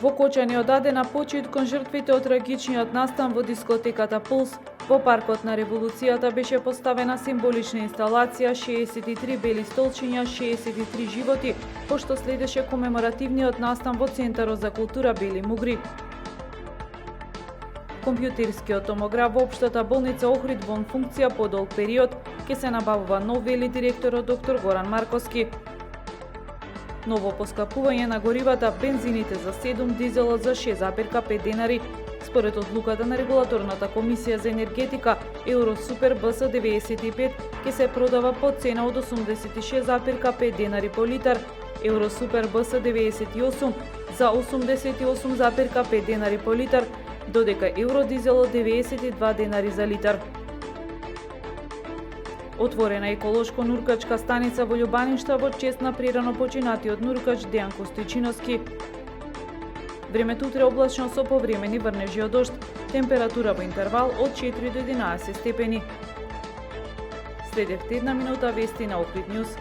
Во Кочани одадена почит кон жртвите од трагичниот настан во дискотеката Пулс. Во паркот на Револуцијата беше поставена символична инсталација 63 бели столчиња, 63 животи, пошто следеше комеморативниот настан во Центарот за култура Бели Мугри. Компјутерскиот томограф во општата болница Охрид во функција по долг период ќе се набавува нов, вели директорот доктор Горан Марковски. Ново поскапување на горивата, бензините за 7, дизелот за 6,5 денари. Според одлуката на Регулаторната комисија за енергетика, Евросупер БС 95 ќе се продава по цена од 86,5 денари по литар, Евросупер БС 98 за 88,5 денари по литар, додека Евродизелот 92 денари за литар. Отворена еколошко нуркачка станица во Љубаништа во чест на прерано починатиот нуркач Дејан Костојчиновски. Времето утре облачно со повремени врнежи од дожд, температура во интервал од 4 до 11 степени. Следевте една минута вести на Охрид Нјуз.